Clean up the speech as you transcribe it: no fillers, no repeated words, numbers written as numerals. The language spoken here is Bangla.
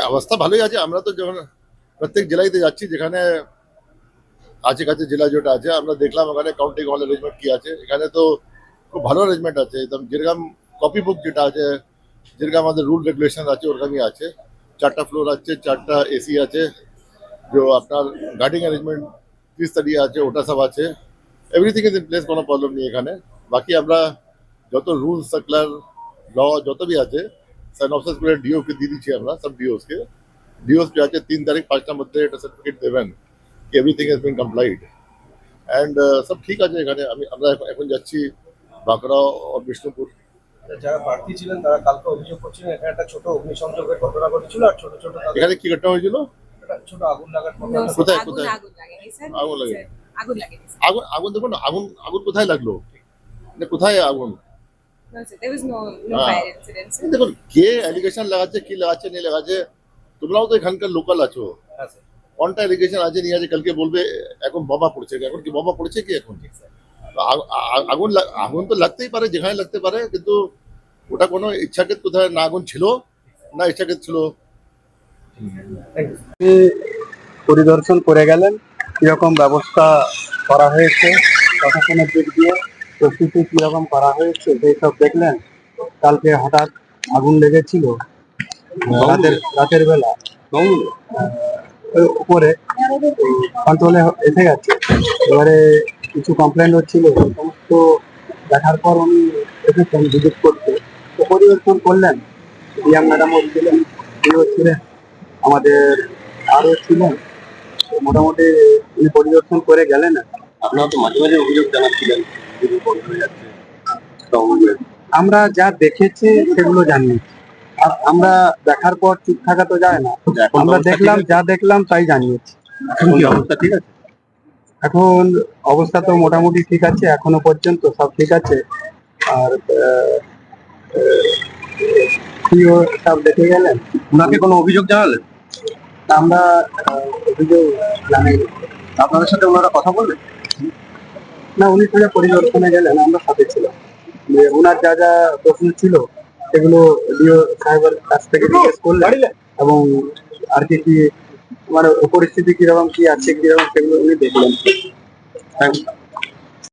অবস্থা ভালোই আছে। আমরা তো যখন প্রত্যেক জেলাইতে যাচ্ছি, যেখানে কাছে কাছে জেলা যেটা আছে, আমরা দেখলাম ওখানে কাউন্টিং হল অ্যারেঞ্জমেন্ট কি আছে। এখানে তো খুব ভালো অ্যারেঞ্জমেন্ট আছে, একদম যেরকম কপি বুক যেটা আছে, যেরকম আমাদের রুল রেগুলেশন আছে ওরকমই আছে। 4টা ফ্লোর আছে, 4টা এসি আছে, जो আপনার গার্ডিং অ্যারেঞ্জমেন্ট ফিস স্টাডি আছে ওটা সব আছে। এভরিথিং ইজ ইন প্লেস, কোনো প্রবলেম নেই এখানে। বাকি আমরা যত রুল সার্কুলার ল যত भी আছে সাইন অফিস করে ডিও কে দিয়ে দিচ্ছি আমরা, সব ডিওস কে আছে 3 তারিখ 5টার মধ্যে এটা সার্টিফিকেট দেবেন কি everything has been complied. And সব ঠিক আছে এখানে। আমরা এখন যাচ্ছি বাঁকুড়া ও বিষ্ণুপুর। যারা প্রার্থী ছিলেন তারা কালকে অভিযোগ করছিলেন এখানে একটা ছোট অগ্নিসংযোগের ঘটনা ঘটেছিল, আর ছোট ছোট এখানে কি ঘটনা হয়েছিল? একটা ছোট আগুন লাগার No, ঘটনা। sir, কোথায় আগুন কোথায় আগুন লাগেনি স্যার। আগুন লাগে? স্যার, আগুন লাগেনি স্যার। আগুন আগুন দেখুন না, আগুন আগুন কোথায় লাগলো, মানে কোথায় আগুন? No, sir, there was no হ্যাঁ। fire incident, sir. দেখুন কে অ্যালিগেশন লাগাচ্ছে, কি লাগাচ্ছে নেই লাগাচ্ছে, তোমরাও তো এখানকার লোকাল আছো। হ্যাঁ স্যার, কোনটা অ্যালিগেশন আছে নিয়ে আছে, কালকে বলবে এখন বোমা পড়ছে, এখন কি বোমা পড়েছে কি এখন? ঠিক স্যার। আগুন আগুন তো লাগতেই পারে, যেখানে লাগতে পারে, কিন্তু ওটা কোনো ইচ্ছাকৃত কোথায় না আগুন ছিল না ইচ্ছাকৃত ছিল। Thank you. আপনি পরিদর্শন করে গেলেন, কিরকম ব্যবস্থা করা হয়েছে প্রশাসনের দিক দিয়ে, প্রস্তুতি কিরকম করা হয়েছে সেই সব দেখলেন। কালকে হঠাৎ আগুন লেগেছিল রাতের বেলা ওই উপরে, কন্ট্রোলে এসে গেছে। এবারে কিছু কমপ্লেন হচ্ছিল, সেই সমস্ত দেখার পর উনি এসেছেন ভিজিট করতে, তো পরিদর্শন করলেন। ডিএম ম্যাডামও ছিলেন, তিনিও ছিলেন, আমাদের আরও ছিলেন। তো মোটামুটি উনি পরিদর্শন করে গেলেন। আপনারা তো মাঝে মাঝে অভিযোগ জানাচ্ছিলেন বন্ধ হয়ে যাচ্ছে, তো আমরা যা দেখেছি সেগুলো জানি। আর আমরা দেখার পর চুপ থাকা তো যায় না, আমরা দেখলাম যা দেখলাম তাই জানিয়েছি। এখন কি অবস্থা ঠিক আছে? এখন অবস্থা তো মোটামুটি ঠিক আছে, এখনো পর্যন্ত সব ঠিক আছে। আর প্রিয় সব দেখে গেলেন। ওনাকে কোনো অভিযোগ জানালেন? আমরা অভিযোগ জানাই। আপনাদের সাথে ওনারা কথা বললেন? না, উনি সোজা পরিদর্শনে গেলেন, আমরা সাথে ছিলাম। ওনার যা যা প্রশ্ন ছিল সেগুলো ডিও সাহেবের কাছ থেকে জিজ্ঞেস করলেন, এবং আর কি কি মানে পরিস্থিতি কিরকম কি আছে কিরকম সেগুলো উনি দেখলেন। Thank you.